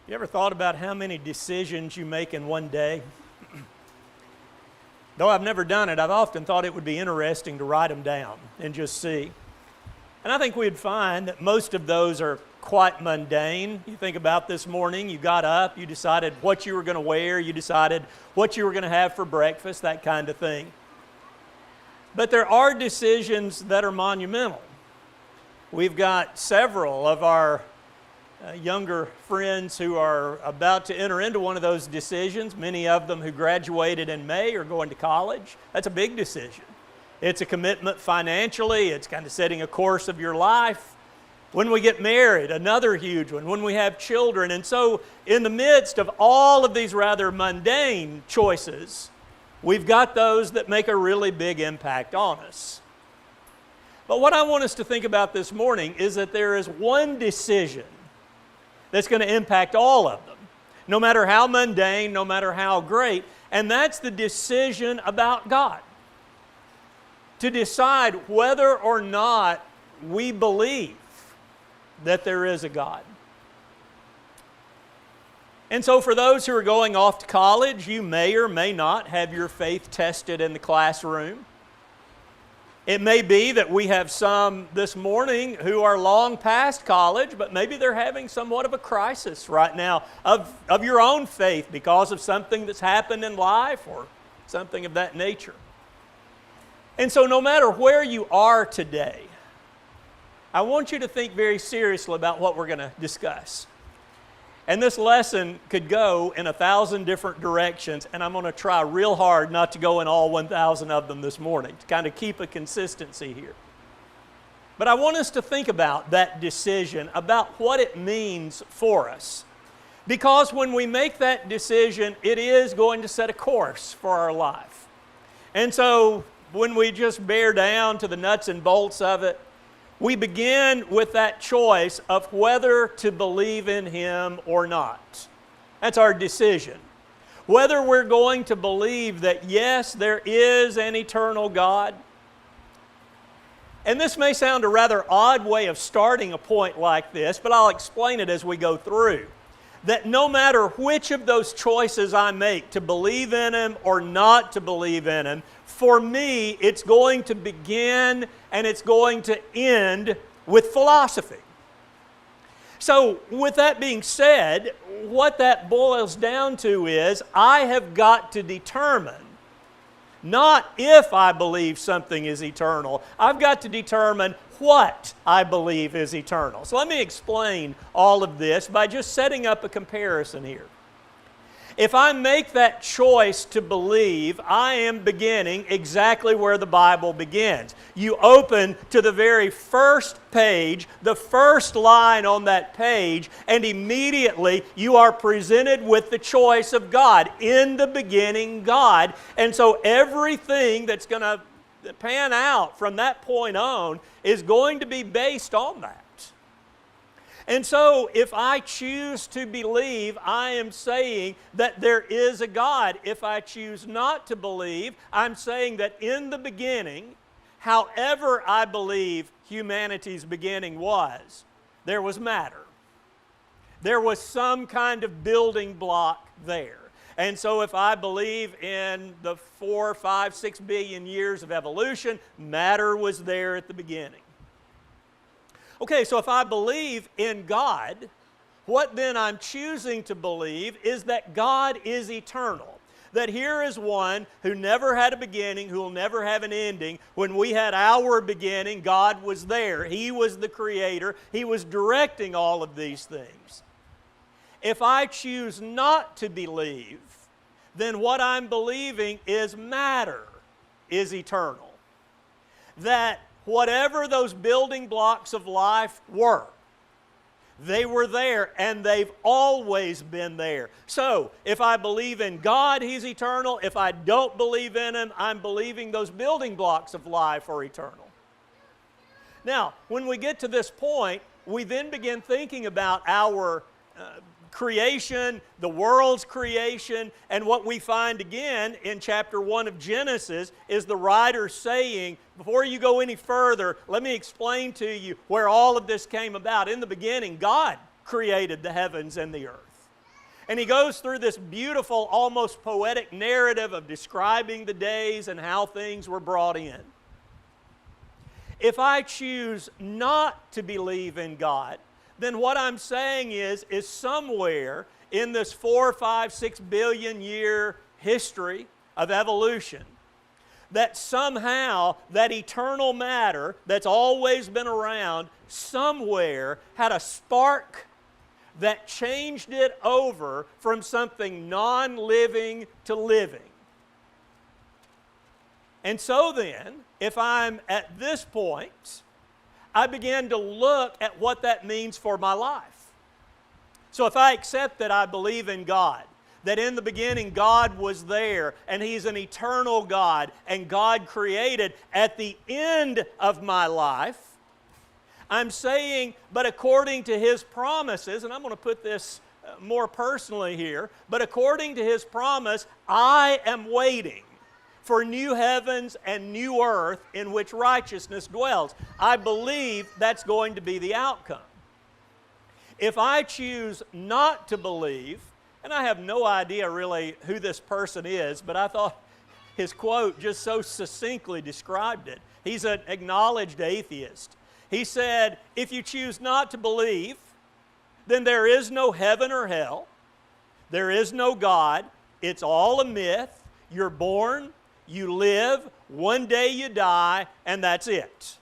You ever thought about how many decisions you make in one day? Though I've never done it, I've often thought it would be interesting to write them down and just see. And I think we'd find that most of those are quite mundane. You think about this morning, you got up, you decided what you were going to wear, you decided what you were going to have for breakfast, that kind of thing. But there are decisions that are monumental. We've got several of our younger friends who are about to enter into one of those decisions. Many of them who graduated in May are going to college. That's a big decision. It's a commitment financially. It's kind of setting a course of your life. When we get married, another huge one. When we have children. And so in the midst of all of these rather mundane choices, we've got those that make a really big impact on us. But what I want us to think about this morning is that there is one decision that's going to impact all of them, no matter how mundane, no matter how great, and that's the decision about God. To decide whether or not we believe that there is a God. And so for those who are going off to college, you may or may not have your faith tested in the classroom. It may be that we have some this morning who are long past college, but maybe they're having somewhat of a crisis right now of your own faith because of something that's happened in life or something of that nature. And so no matter where you are today, I want you to think very seriously about what we're going to discuss. And this lesson could go in 1,000 different directions, and I'm going to try real hard not to go in all 1,000 of them this morning, to kind of keep a consistency here. But I want us to think about that decision, about what it means for us. Because when we make that decision, it is going to set a course for our life. And so when we just bear down to the nuts and bolts of it, we begin with that choice of whether to believe in Him or not. That's our decision. Whether we're going to believe that, yes, there is an eternal God. And this may sound a rather odd way of starting a point like this, but I'll explain it as we go through. That no matter which of those choices I make, to believe in Him or not to believe in Him, for me, it's going to begin and it's going to end with philosophy. So, with that being said, what that boils down to is I have got to determine not if I believe something is eternal. I've got to determine what I believe is eternal. So let me explain all of this by just setting up a comparison here. If I make that choice to believe, I am beginning exactly where the Bible begins. You open to the very first page, the first line on that page, and immediately you are presented with the choice of God. In the beginning, God. And so everything that's going to pan out from that point on is going to be based on that. And so if I choose to believe, I am saying that there is a God. If I choose not to believe, I'm saying that in the beginning, however I believe humanity's beginning was, there was matter. There was some kind of building block there. And so if I believe in the 4, 5, 6 billion years of evolution, matter was there at the beginning. Okay, so if I believe in God, what then I'm choosing to believe is that God is eternal. That here is one who never had a beginning, who will never have an ending. When we had our beginning, God was there. He was the creator. He was directing all of these things. If I choose not to believe, then what I'm believing is matter is eternal. That whatever those building blocks of life were, they were there and they've always been there. So, if I believe in God, He's eternal. If I don't believe in Him, I'm believing those building blocks of life are eternal. Now, when we get to this point, we then begin thinking about our creation, the world's creation, and what we find again in chapter 1 of Genesis is the writer saying, before you go any further, let me explain to you where all of this came about. In the beginning, God created the heavens and the earth. And he goes through this beautiful, almost poetic narrative of describing the days and how things were brought in. If I choose not to believe in God, then what I'm saying is somewhere in this 4, 5, 6 billion year history of evolution, that somehow that eternal matter that's always been around somewhere had a spark that changed it over from something non-living to living. And so then, if I'm at this point, I began to look at what that means for my life. So if I accept that I believe in God, that in the beginning God was there and He's an eternal God and God created, at the end of my life, I'm saying, but according to His promises, and I'm going to put this more personally here, but according to His promise, I am waiting for new heavens and new earth in which righteousness dwells. I believe that's going to be the outcome. If I choose not to believe, and I have no idea really who this person is, but I thought his quote just so succinctly described it. He's an acknowledged atheist. He said, if you choose not to believe, then there is no heaven or hell. There is no God. It's all a myth. You're born, you live, one day you die, and that's it.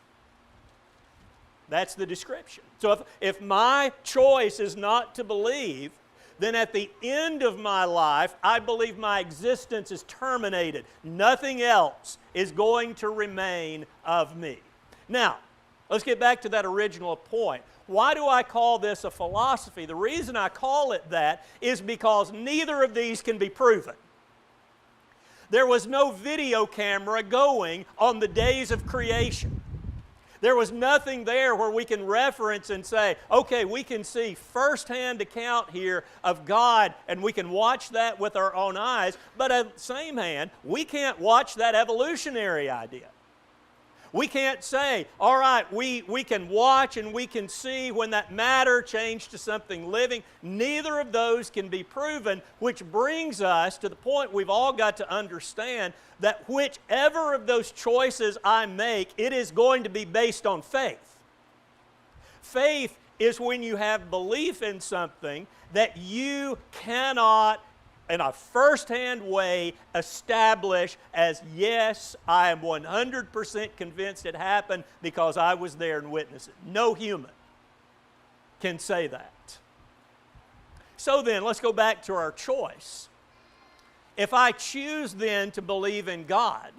That's the description. So if my choice is not to believe, then at the end of my life, I believe my existence is terminated. Nothing else is going to remain of me. Now, let's get back to that original point. Why do I call this a philosophy? The reason I call it that is because neither of these can be proven. There was no video camera going on the days of creation. There was nothing there where we can reference and say, okay, we can see firsthand account here of God and we can watch that with our own eyes, but at the same hand, we can't watch that evolutionary idea. We can't say, all right, we can watch and we can see when that matter changed to something living. Neither of those can be proven, which brings us to the point we've all got to understand that whichever of those choices I make, it is going to be based on faith. Faith is when you have belief in something that you cannot in a first-hand way establish as, yes, I am 100% convinced it happened because I was there and witnessed it. No human can say that. So then, let's go back to our choice. If I choose then to believe in God,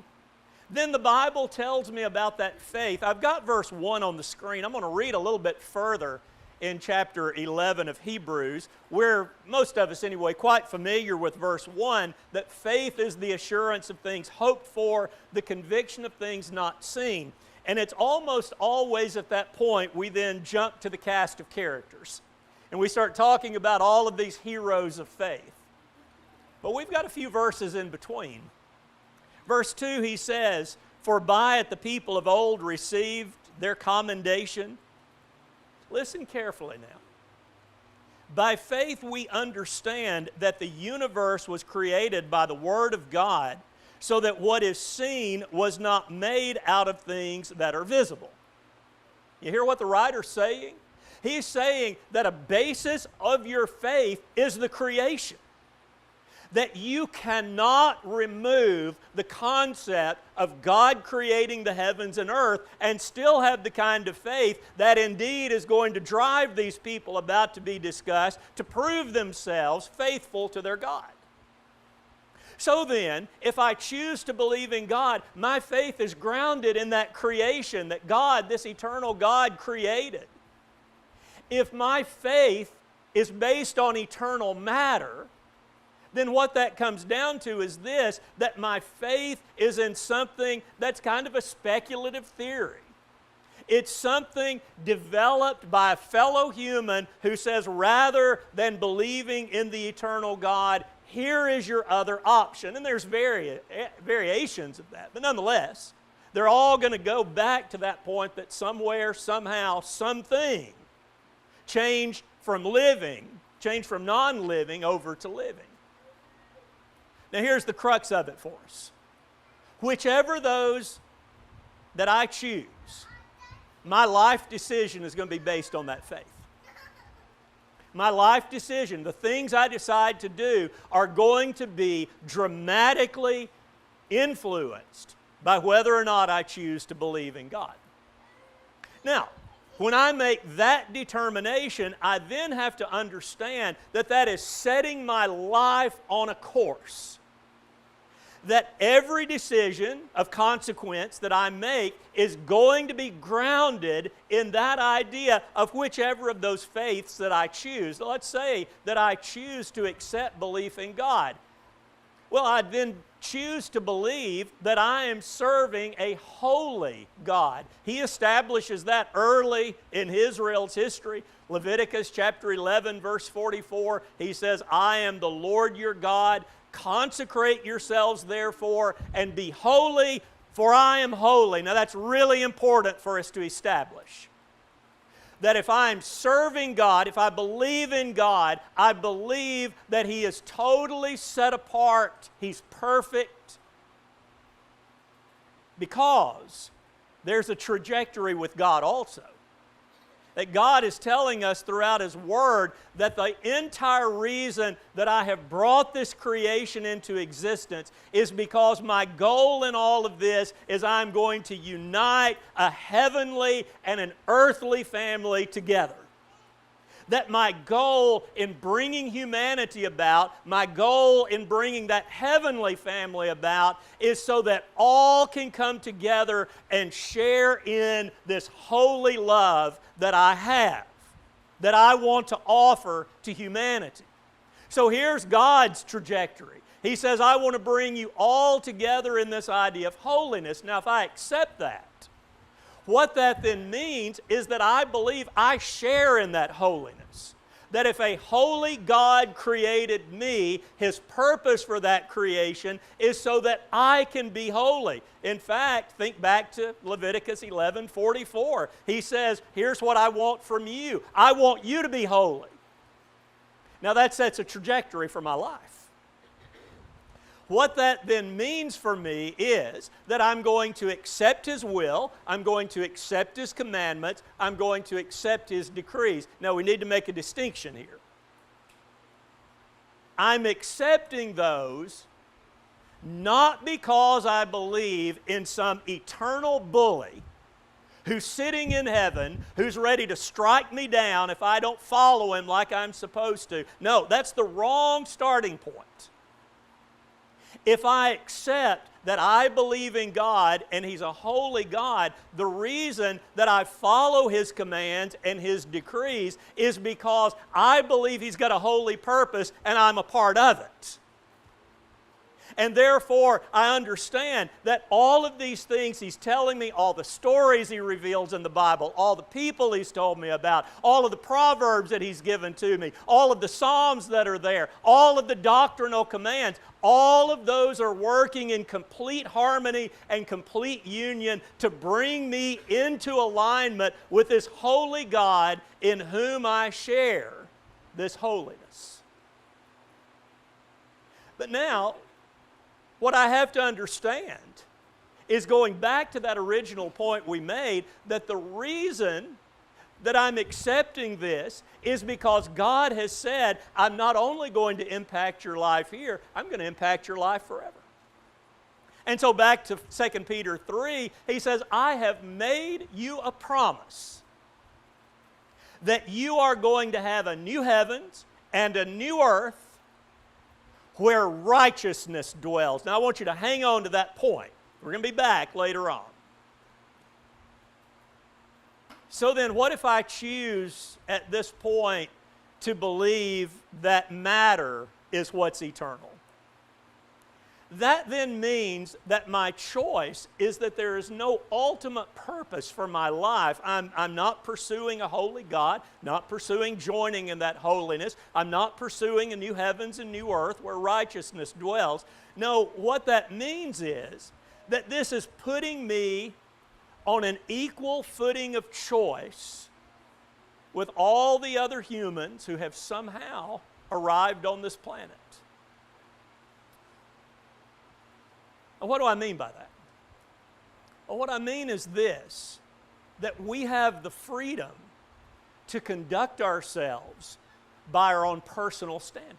then the Bible tells me about that faith. I've got verse 1 on the screen. I'm going to read a little bit further in chapter 11 of Hebrews. We're, most of us anyway, quite familiar with verse 1, that faith is the assurance of things hoped for, the conviction of things not seen. And it's almost always at that point we then jump to the cast of characters. And we start talking about all of these heroes of faith. But we've got a few verses in between. Verse 2, he says, "For by it the people of old received their commendation." Listen carefully now. By faith we understand that the universe was created by the Word of God, so that what is seen was not made out of things that are visible. You hear what the writer's saying? He's saying that a basis of your faith is the creation. That you cannot remove the concept of God creating the heavens and earth and still have the kind of faith that indeed is going to drive these people about to be discussed to prove themselves faithful to their God. So then, if I choose to believe in God, my faith is grounded in that creation that God, this eternal God, created. If my faith is based on eternal matter, then what that comes down to is this, that my faith is in something that's kind of a speculative theory. It's something developed by a fellow human who says, rather than believing in the eternal God, here is your other option. And there's variations of that, but nonetheless, they're all going to go back to that point that somewhere, somehow, something changed from living Change from non-living over to living. Now here's the crux of it for us. Whichever those that I choose, my life decision is going to be based on that faith. My life decision, the things I decide to do, are going to be dramatically influenced by whether or not I choose to believe in God. Now, when I make that determination, I then have to understand that that is setting my life on a course. That every decision of consequence that I make is going to be grounded in that idea of whichever of those faiths that I choose. Let's say that I choose to accept belief in God. Well, I then choose to believe that I am serving a holy God. He establishes that early in Israel's history. Leviticus chapter 11, verse 44, he says, I am the Lord your God. Consecrate yourselves, therefore, and be holy, for I am holy. Now, that's really important for us to establish. That if I'm serving God, if I believe in God, I believe that He is totally set apart. He's perfect. Because there's a trajectory with God also. That God is telling us throughout His Word that the entire reason that I have brought this creation into existence is because my goal in all of this is I'm going to unite a heavenly and an earthly family together. That my goal in bringing humanity about, my goal in bringing that heavenly family about, is so that all can come together and share in this holy love that I have, that I want to offer to humanity. So here's God's trajectory. He says, I want to bring you all together in this idea of holiness. Now, if I accept that, what that then means is that I believe I share in that holiness. That if a holy God created me, His purpose for that creation is so that I can be holy. In fact, think back to Leviticus 11:44. He says, here's what I want from you. I want you to be holy. Now that sets a trajectory for my life. What that then means for me is that I'm going to accept His will, I'm going to accept His commandments, I'm going to accept His decrees. Now we need to make a distinction here. I'm accepting those not because I believe in some eternal bully who's sitting in heaven, who's ready to strike me down if I don't follow Him like I'm supposed to. No, that's the wrong starting point. If I accept that I believe in God and He's a holy God, the reason that I follow His commands and His decrees is because I believe He's got a holy purpose and I'm a part of it. And therefore, I understand that all of these things He's telling me, all the stories He reveals in the Bible, all the people He's told me about, all of the proverbs that He's given to me, all of the Psalms that are there, all of the doctrinal commands, all of those are working in complete harmony and complete union to bring me into alignment with this holy God in whom I share this holiness. But now, what I have to understand is going back to that original point we made, that the reason that I'm accepting this is because God has said, I'm not only going to impact your life here, I'm going to impact your life forever. And so back to 2 Peter 3, he says, I have made you a promise that you are going to have a new heavens and a new earth where righteousness dwells. Now I want you to hang on to that point. We're going to be back later on. So then what if I choose at this point to believe that matter is what's eternal? That then means that my choice is that there is no ultimate purpose for my life. I'm not pursuing a holy God, not pursuing joining in that holiness. I'm not pursuing a new heavens and new earth where righteousness dwells. No, what that means is that this is putting me on an equal footing of choice with all the other humans who have somehow arrived on this planet. And what do I mean by that? Well, what I mean is this, that we have the freedom to conduct ourselves by our own personal standard.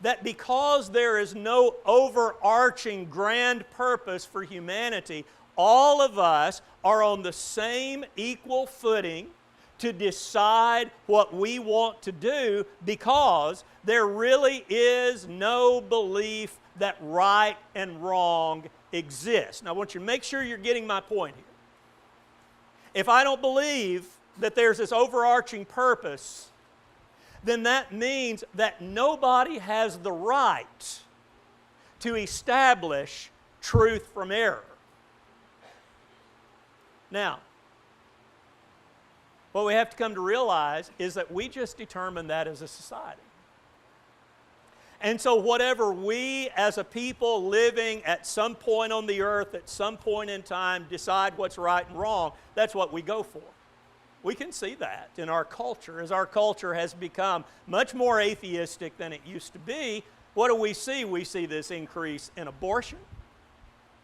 That because there is no overarching grand purpose for humanity, all of us are on the same equal footing to decide what we want to do, because there really is no belief that right and wrong exists. Now, I want you to make sure you're getting my point here. If I don't believe that there's this overarching purpose, then that means that nobody has the right to establish truth from error. Now, what we have to come to realize is that we just determine that as a society. And so whatever we as a people living at some point on the earth, at some point in time, decide what's right and wrong, that's what we go for. We can see that in our culture. As our culture has become much more atheistic than it used to be, what do we see? We see this increase in abortion,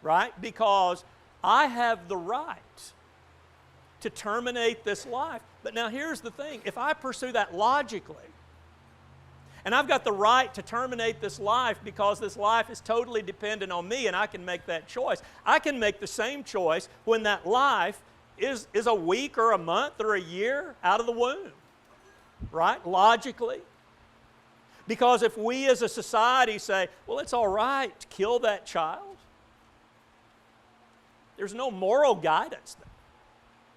right? Because I have the right to terminate this life. But now here's the thing. If I pursue that logically, and I've got the right to terminate this life because this life is totally dependent on me and I can make that choice, I can make the same choice when that life is a week or a month or a year out of the womb, right? Logically. Because if we as a society say, well, it's all right to kill that child, there's no moral guidance there.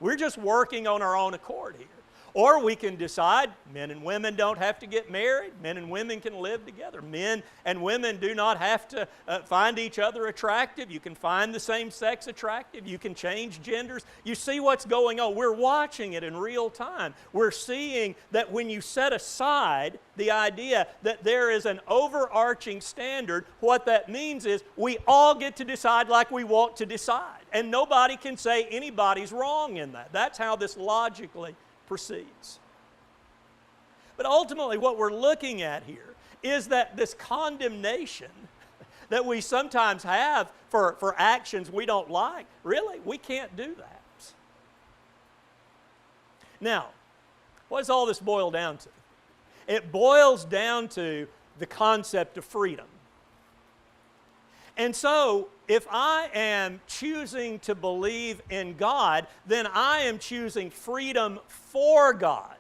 We're just working on our own accord here. Or we can decide men and women don't have to get married. Men and women can live together. Men and women do not have to find each other attractive. You can find the same sex attractive. You can change genders. You see what's going on. We're watching it in real time. We're seeing that when you set aside the idea that there is an overarching standard, what that means is we all get to decide like we want to decide. And nobody can say anybody's wrong in that. That's how this logically proceeds. But ultimately what we're looking at here is that this condemnation that we sometimes have for actions we don't like, really, we can't do that. Now, what does all this boil down to? It boils down to the concept of freedom. And so, if I am choosing to believe in God, then I am choosing freedom for God.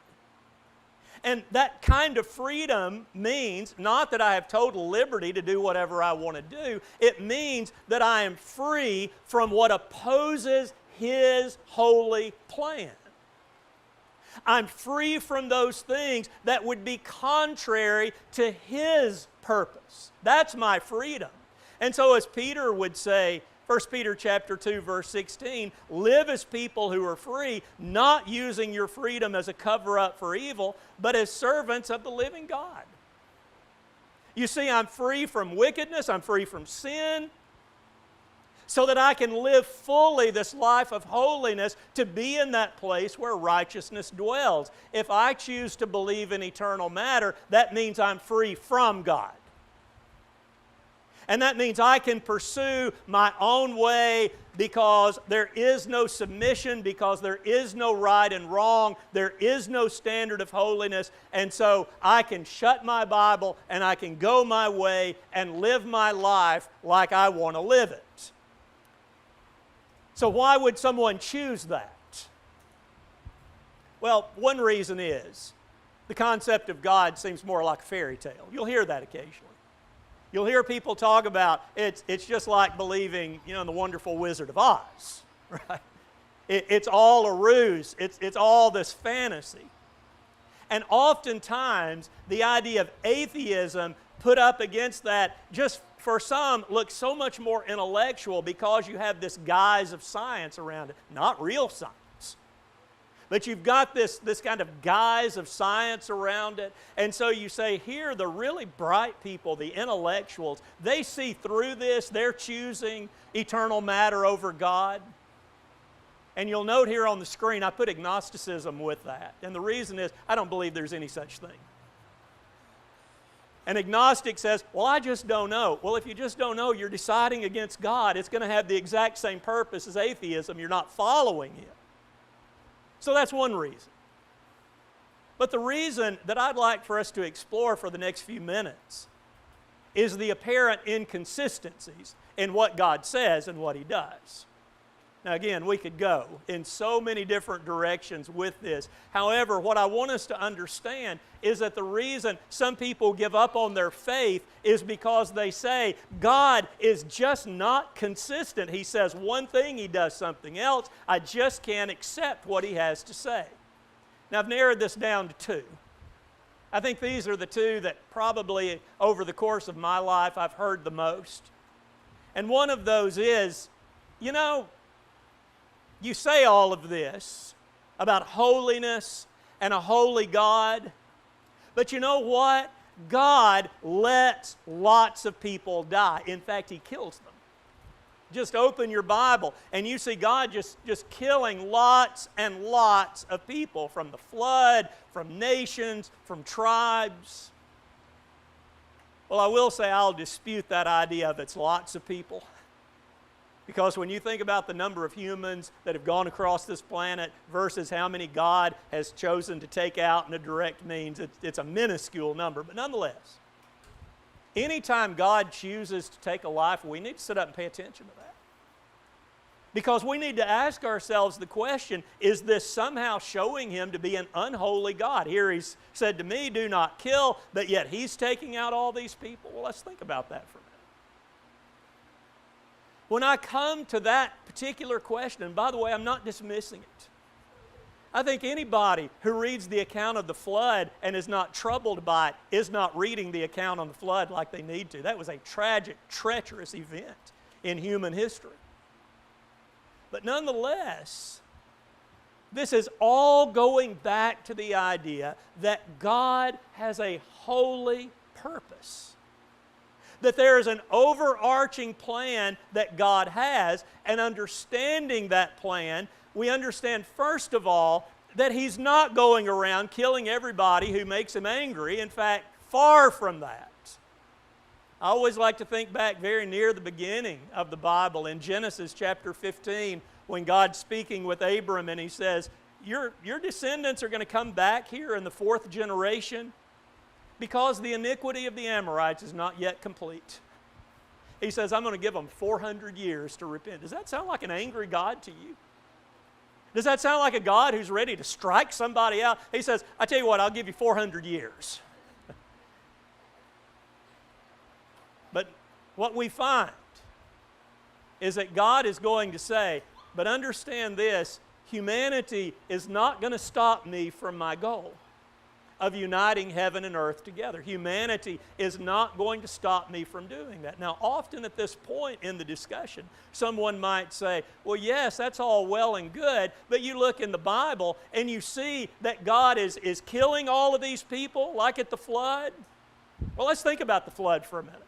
And that kind of freedom means not that I have total liberty to do whatever I want to do. It means that I am free from what opposes His holy plan. I'm free from those things that would be contrary to His purpose. That's my freedom. And so as Peter would say, 1 Peter chapter 2, verse 16, live as people who are free, not using your freedom as a cover-up for evil, but as servants of the living God. You see, I'm free from wickedness, I'm free from sin, so that I can live fully this life of holiness to be in that place where righteousness dwells. If I choose to believe in eternal matter, that means I'm free from God. And that means I can pursue my own way because there is no submission, because there is no right and wrong, there is no standard of holiness, and so I can shut my Bible and I can go my way and live my life like I want to live it. So why would someone choose that? Well, one reason is the concept of God seems more like a fairy tale. You'll hear that occasionally. You'll hear people talk about it's just like believing, in the wonderful Wizard of Oz, right? It's all a ruse. It's all this fantasy. And oftentimes, the idea of atheism put up against that just for some looks so much more intellectual because you have this guise of science around it, not real science. But you've got this kind of guise of science around it. And so you say, here, the really bright people, the intellectuals, they see through this. They're choosing eternal matter over God. And you'll note here on the screen, I put agnosticism with that. And the reason is, I don't believe there's any such thing. An agnostic says, well, I just don't know. Well, if you just don't know, you're deciding against God. It's going to have the exact same purpose as atheism. You're not following Him. So that's one reason. But the reason that I'd like for us to explore for the next few minutes is the apparent inconsistencies in what God says and what He does. Now again, we could go in so many different directions with this. However, what I want us to understand is that the reason some people give up on their faith is because they say, God is just not consistent. He says one thing, He does something else. I just can't accept what He has to say. Now I've narrowed this down to two. I think these are the two that probably over the course of my life I've heard the most. And one of those is, you know, you say all of this about holiness and a holy God, but you know what? God lets lots of people die. In fact, He kills them. Just open your Bible and you see God just killing lots and lots of people, from the flood, from nations, from tribes. Well, I will say I'll dispute that idea of it's lots of people. Because when you think about the number of humans that have gone across this planet versus how many God has chosen to take out in a direct means, it's a minuscule number. But nonetheless, anytime God chooses to take a life, we need to sit up and pay attention to that. Because we need to ask ourselves the question, is this somehow showing Him to be an unholy God? Here He's said to me, do not kill, but yet He's taking out all these people. Well, let's think about that for a minute. When I come to that particular question, and by the way, I'm not dismissing it. I think anybody who reads the account of the flood and is not troubled by it is not reading the account on the flood like they need to. That was a tragic, treacherous event in human history. But nonetheless, this is all going back to the idea that God has a holy purpose. That there is an overarching plan that God has, and understanding that plan, we understand first of all that He's not going around killing everybody who makes Him angry. In fact, far from that. I always like to think back very near the beginning of the Bible in Genesis chapter 15 when God's speaking with Abram and He says, your descendants are going to come back here in the 4th generation, because the iniquity of the Amorites is not yet complete. He says, I'm going to give them 400 years to repent. Does that sound like an angry God to you? Does that sound like a God who's ready to strike somebody out? He says, I tell you what, I'll give you 400 years. But what we find is that God is going to say, but understand this, humanity is not going to stop me from my goal of uniting heaven and earth together. Humanity is not going to stop me from doing that. Now, often at this point in the discussion, someone might say, well, yes, that's all well and good, but you look in the Bible and you see that God is killing all of these people like at the flood. Well, let's think about the flood for a minute.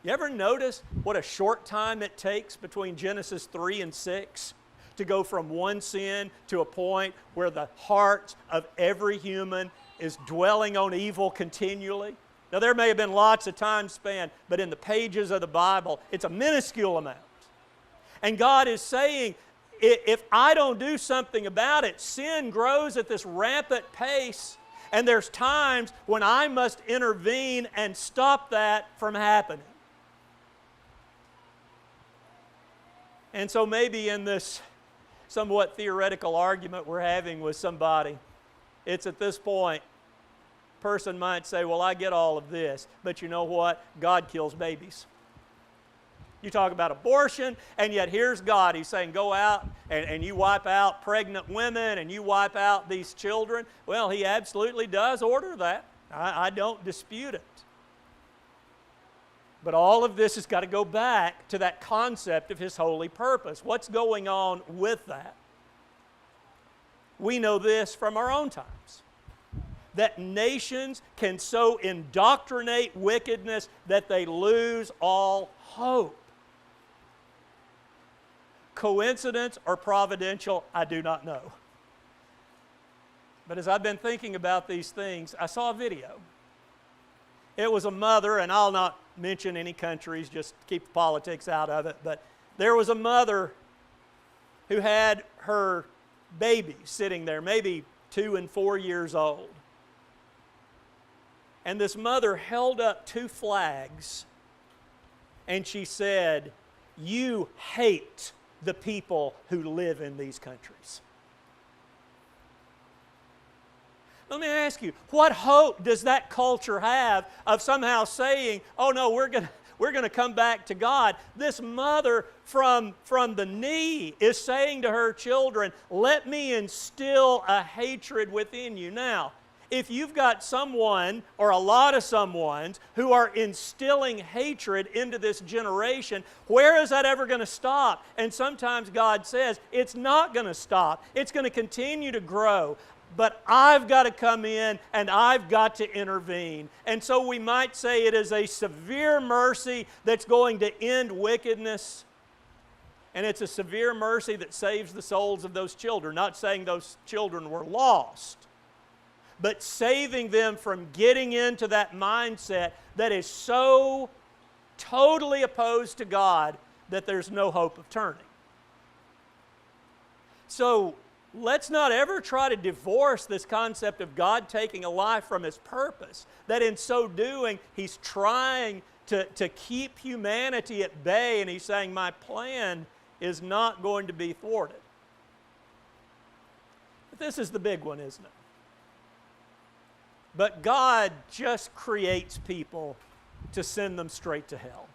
You ever notice what a short time it takes between Genesis 3 and 6? To go from one sin to a point where the heart of every human is dwelling on evil continually. Now there may have been lots of time span, but in the pages of the Bible, it's a minuscule amount. And God is saying, if I don't do something about it, sin grows at this rampant pace, and there's times when I must intervene and stop that from happening. And so maybe in this somewhat theoretical argument we're having with somebody, it's at this point, a person might say, well, I get all of this, but you know what? God kills babies. You talk about abortion, and yet here's God. He's saying, go out and you wipe out pregnant women and you wipe out these children. Well, He absolutely does order that. I don't dispute it. But all of this has got to go back to that concept of His holy purpose. What's going on with that? We know this from our own times, that nations can so indoctrinate wickedness that they lose all hope. coincidence or providential, I do not know. But as I've been thinking about these things, I saw a video. It was a mother, and I'll not mention any countries, just keep the politics out of it, but there was a mother who had her baby sitting there, maybe 2 and 4 years old. And this mother held up 2 flags, and she said, "You hate the people who live in these countries." Let me ask you, what hope does that culture have of somehow saying, "Oh no, we're going to come back to God"? This mother from the knee is saying to her children, "Let me instill a hatred within you." Now, if you've got someone or a lot of someones who are instilling hatred into this generation, where is that ever going to stop? And sometimes God says, it's not going to stop. It's going to continue to grow. But I've got to come in and I've got to intervene. And so we might say it is a severe mercy that's going to end wickedness. And it's a severe mercy that saves the souls of those children. Not saying those children were lost, but saving them from getting into that mindset that is so totally opposed to God that there's no hope of turning. So let's not ever try to divorce this concept of God taking a life from His purpose, that in so doing, He's trying to keep humanity at bay, and He's saying, my plan is not going to be thwarted. But this is the big one, isn't it? But God just creates people to send them straight to hell.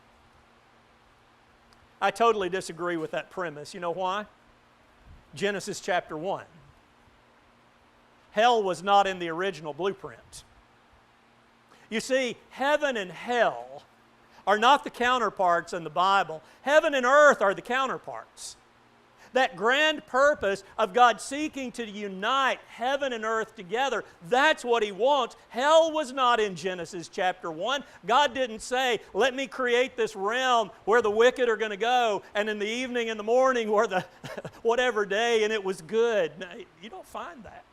I totally disagree with that premise. You know why? Genesis chapter 1. Hell was not in the original blueprint. You see, heaven and hell are not the counterparts in the Bible. Heaven and earth are the counterparts. That grand purpose of God seeking to unite heaven and earth together, that's what He wants. Hell was not in Genesis chapter 1. God didn't say, let me create this realm where the wicked are going to go, and in the evening and the morning or the whatever day, and it was good. No, you don't find that.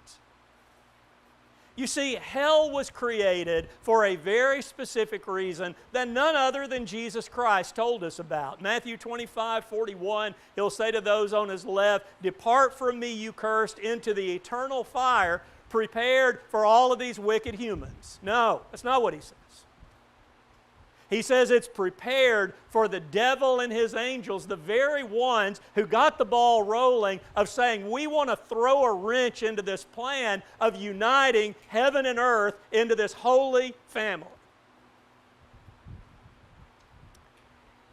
You see, hell was created for a very specific reason that none other than Jesus Christ told us about. Matthew 25:41, He'll say to those on His left, "Depart from me, you cursed, into the eternal fire prepared for all of these wicked humans." No, that's not what He says. He says it's prepared for the devil and his angels, the very ones who got the ball rolling of saying, we want to throw a wrench into this plan of uniting heaven and earth into this holy family.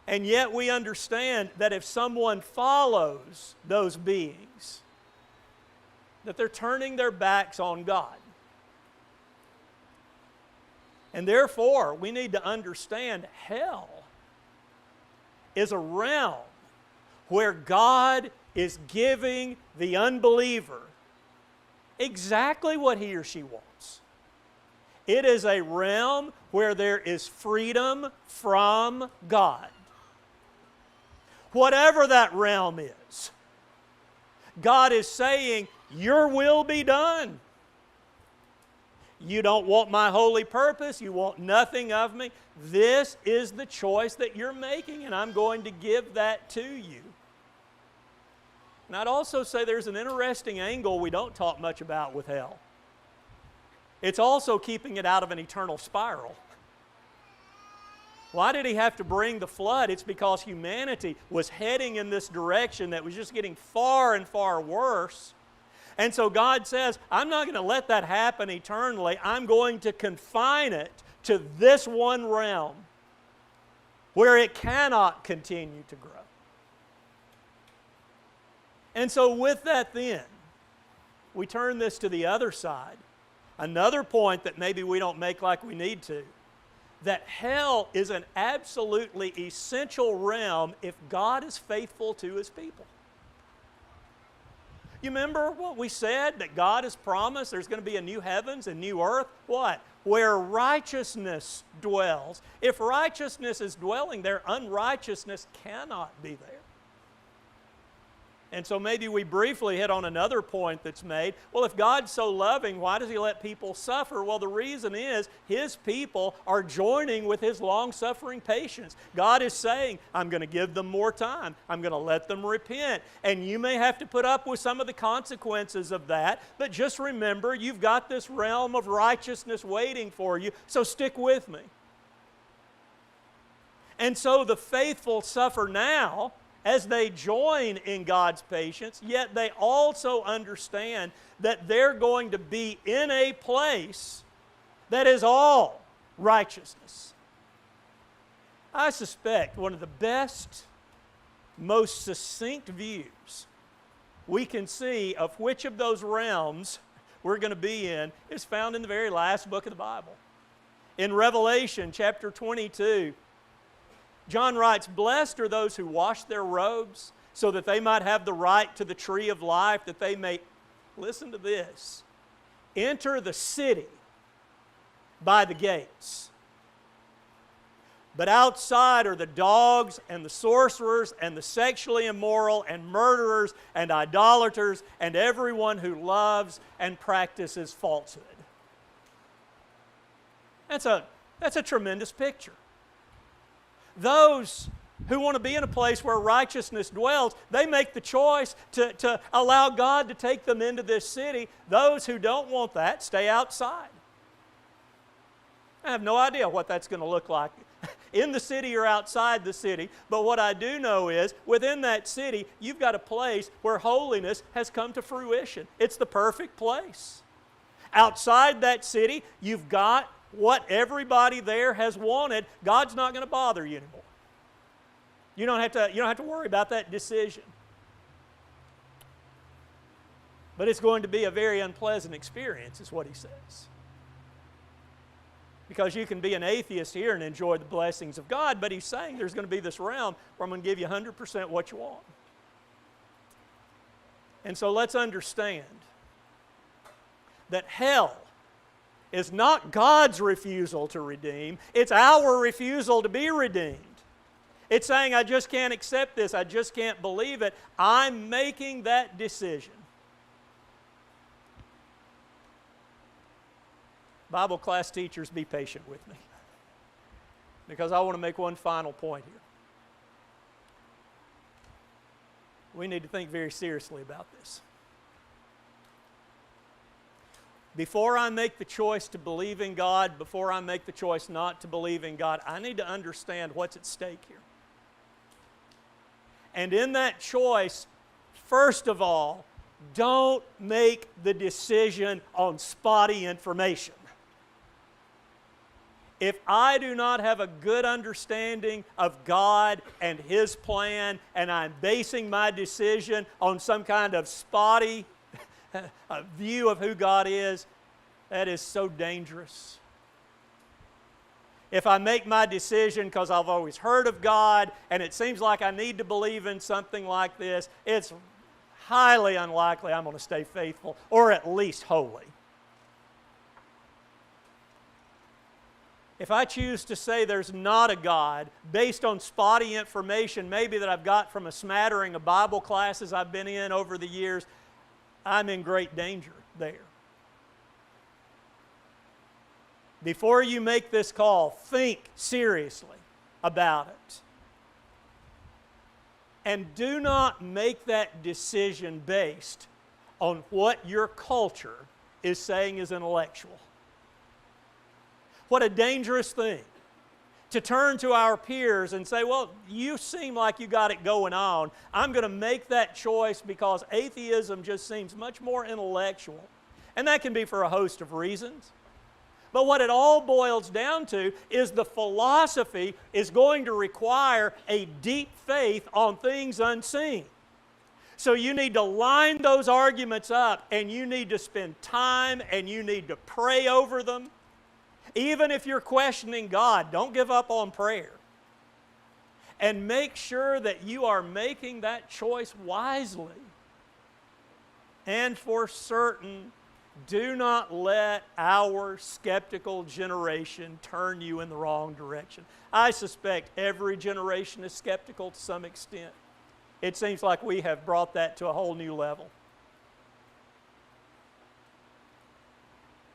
And yet we understand that if someone follows those beings, that they're turning their backs on God. And therefore, we need to understand hell is a realm where God is giving the unbeliever exactly what he or she wants. It is a realm where there is freedom from God. Whatever that realm is, God is saying, your will be done. You don't want my holy purpose. You want nothing of me. This is the choice that you're making, and I'm going to give that to you. And I'd also say there's an interesting angle we don't talk much about with hell. It's also keeping it out of an eternal spiral. Why did He have to bring the flood? It's because humanity was heading in this direction that was just getting far and far worse. And so God says, I'm not going to let that happen eternally. I'm going to confine it to this one realm where it cannot continue to grow. And so with that then, we turn this to the other side. Another point that maybe we don't make like we need to, that hell is an absolutely essential realm if God is faithful to His people. You remember what we said, that God has promised there's going to be a new heavens and new earth? What? Where righteousness dwells. If righteousness is dwelling there, unrighteousness cannot be there. And so maybe we briefly hit on another point that's made. Well, if God's so loving, why does He let people suffer? Well, the reason is His people are joining with His long-suffering patience. God is saying, I'm going to give them more time. I'm going to let them repent. And you may have to put up with some of the consequences of that, but just remember, you've got this realm of righteousness waiting for you, so stick with me. And so the faithful suffer now as they join in God's patience, yet they also understand that they're going to be in a place that is all righteousness. I suspect one of the best, most succinct views we can see of which of those realms we're going to be in is found in the very last book of the Bible. In Revelation chapter 22, John writes, "Blessed are those who wash their robes, so that they might have the right to the tree of life, that they may," listen to this, "enter the city by the gates. But outside are the dogs and the sorcerers and the sexually immoral and murderers and idolaters and everyone who loves and practices falsehood." That's a tremendous picture. Those who want to be in a place where righteousness dwells, they make the choice to allow God to take them into this city. Those who don't want that stay outside. I have no idea what that's going to look like in the city or outside the city, but what I do know is within that city, you've got a place where holiness has come to fruition. It's the perfect place. Outside that city, you've got what everybody there has wanted. God's not going to bother you anymore. You don't have to worry about that decision. But it's going to be a very unpleasant experience, is what he says. Because you can be an atheist here and enjoy the blessings of God, but he's saying there's going to be this realm where I'm going to give you 100% what you want. And so let's understand that hell is not God's refusal to redeem, it's our refusal to be redeemed. It's saying, I just can't accept this, I just can't believe it. I'm making that decision. Bible class teachers, be patient with me, because I want to make one final point here. We need to think very seriously about this. Before I make the choice to believe in God, before I make the choice not to believe in God, I need to understand what's at stake here. And in that choice, first of all, don't make the decision on spotty information. If I do not have a good understanding of God and His plan, and I'm basing my decision on some kind of spotty a view of who God is, that is so dangerous. If I make my decision because I've always heard of God and it seems like I need to believe in something like this, it's highly unlikely I'm going to stay faithful or at least holy. If I choose to say there's not a God based on spotty information maybe that I've got from a smattering of Bible classes I've been in over the years, I'm in great danger there. Before you make this call, think seriously about it. And do not make that decision based on what your culture is saying is intellectual. What a dangerous thing to turn to our peers and say, well, you seem like you got it going on. I'm going to make that choice because atheism just seems much more intellectual. And that can be for a host of reasons. But what it all boils down to is the philosophy is going to require a deep faith on things unseen. So you need to line those arguments up and you need to spend time and you need to pray over them. Even if you're questioning God, don't give up on prayer. And make sure that you are making that choice wisely. And for certain, do not let our skeptical generation turn you in the wrong direction. I suspect every generation is skeptical to some extent. It seems like we have brought that to a whole new level.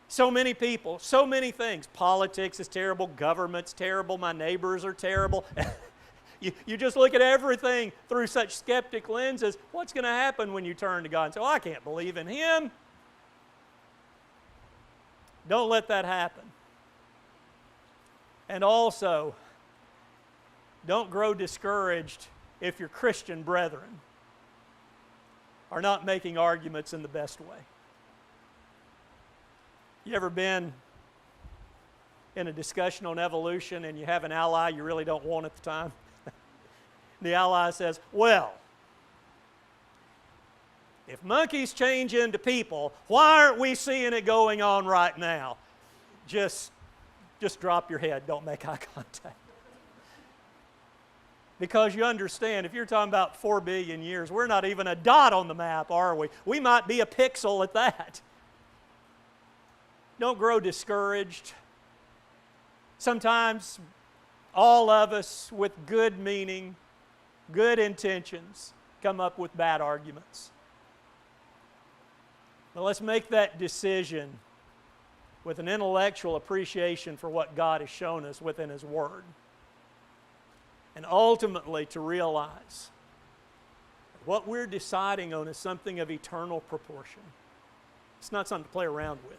So many people, so many things. Politics is terrible, government's terrible, my neighbors are terrible. You just look at everything through such skeptic lenses. What's going to happen when you turn to God and say, oh, I can't believe in Him? Don't let that happen. And also, don't grow discouraged if your Christian brethren are not making arguments in the best way. You ever been in a discussion on evolution and you have an ally you really don't want at the time? The ally says, well, if monkeys change into people, why aren't we seeing it going on right now? Just drop your head. Don't make eye contact. Because you understand, if you're talking about 4 billion years, we're not even a dot on the map, are we? We might be a pixel at that. Don't grow discouraged. Sometimes all of us with good meaning, good intentions, come up with bad arguments. But let's make that decision with an intellectual appreciation for what God has shown us within His Word. And ultimately to realize that what we're deciding on is something of eternal proportion. It's not something to play around with.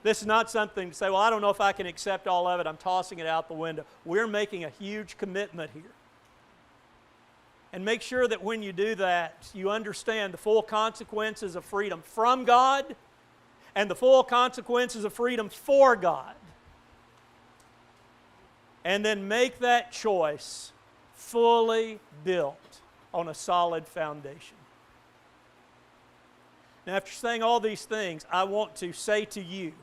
This is not something to say, well, I don't know if I can accept all of it. I'm tossing it out the window. We're making a huge commitment here. And make sure that when you do that, you understand the full consequences of freedom from God and the full consequences of freedom for God. And then make that choice fully built on a solid foundation. Now, after saying all these things, I want to say to you,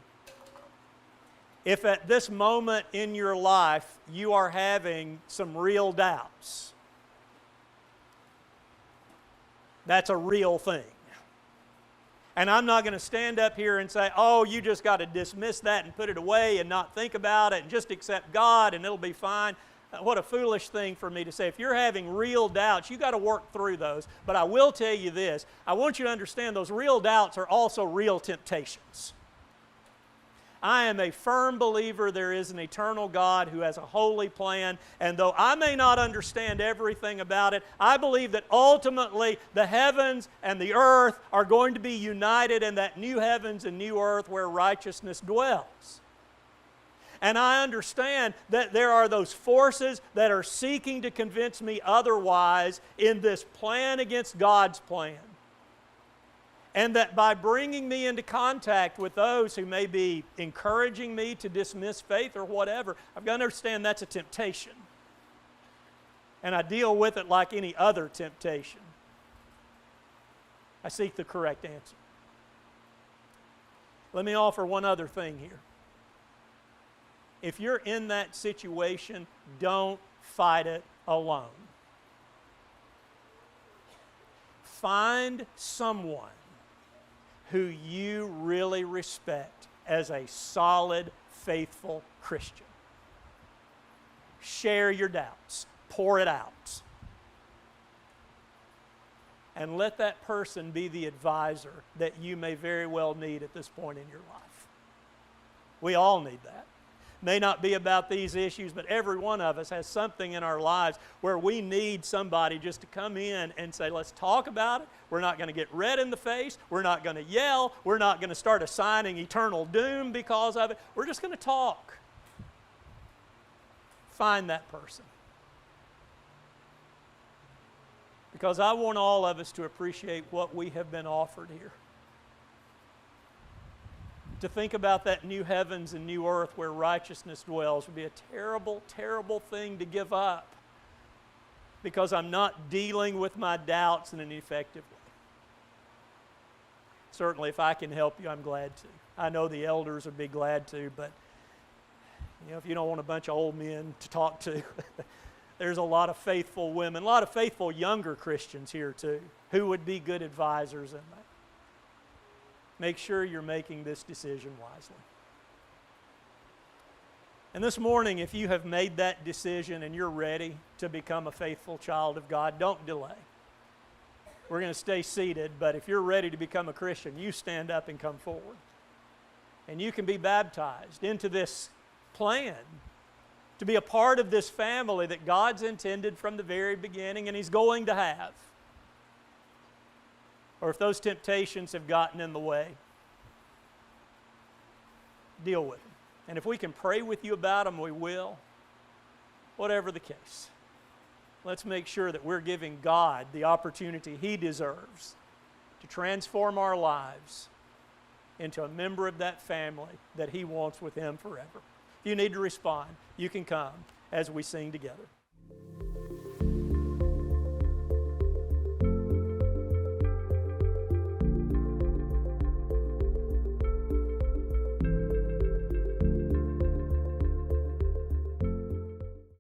if at this moment in your life you are having some real doubts, that's a real thing. And I'm not going to stand up here and say, oh, you just got to dismiss that and put it away and not think about it and just accept God and it'll be fine. What a foolish thing for me to say. If you're having real doubts, you've got to work through those. But I will tell you this. I want you to understand those real doubts are also real temptations. I am a firm believer there is an eternal God who has a holy plan, and though I may not understand everything about it, I believe that ultimately the heavens and the earth are going to be united in that new heavens and new earth where righteousness dwells. And I understand that there are those forces that are seeking to convince me otherwise in this plan against God's plan. And that by bringing me into contact with those who may be encouraging me to dismiss faith or whatever, I've got to understand that's a temptation. And I deal with it like any other temptation. I seek the correct answer. Let me offer one other thing here. If you're in that situation, don't fight it alone. Find someone who you really respect as a solid, faithful Christian. Share your doubts. Pour it out. And let that person be the advisor that you may very well need at this point in your life. We all need that. May not be about these issues, but every one of us has something in our lives where we need somebody just to come in and say, let's talk about it. We're not going to get red in the face. We're not going to yell. We're not going to start assigning eternal doom because of it. We're just going to talk. Find that person. Because I want all of us to appreciate what we have been offered here. To think about that new heavens and new earth where righteousness dwells would be a terrible, terrible thing to give up because I'm not dealing with my doubts in an effective way. Certainly, if I can help you, I'm glad to. I know the elders would be glad to, but if you don't want a bunch of old men to talk to, there's a lot of faithful women, a lot of faithful younger Christians here too, who would be good advisors in that. Make sure you're making this decision wisely. And this morning, if you have made that decision and you're ready to become a faithful child of God, don't delay. We're going to stay seated, but if you're ready to become a Christian, you stand up and come forward. And you can be baptized into this plan to be a part of this family that God's intended from the very beginning and He's going to have. Or if those temptations have gotten in the way, deal with them. And if we can pray with you about them, we will. Whatever the case, let's make sure that we're giving God the opportunity He deserves to transform our lives into a member of that family that He wants with Him forever. If you need to respond, you can come as we sing together.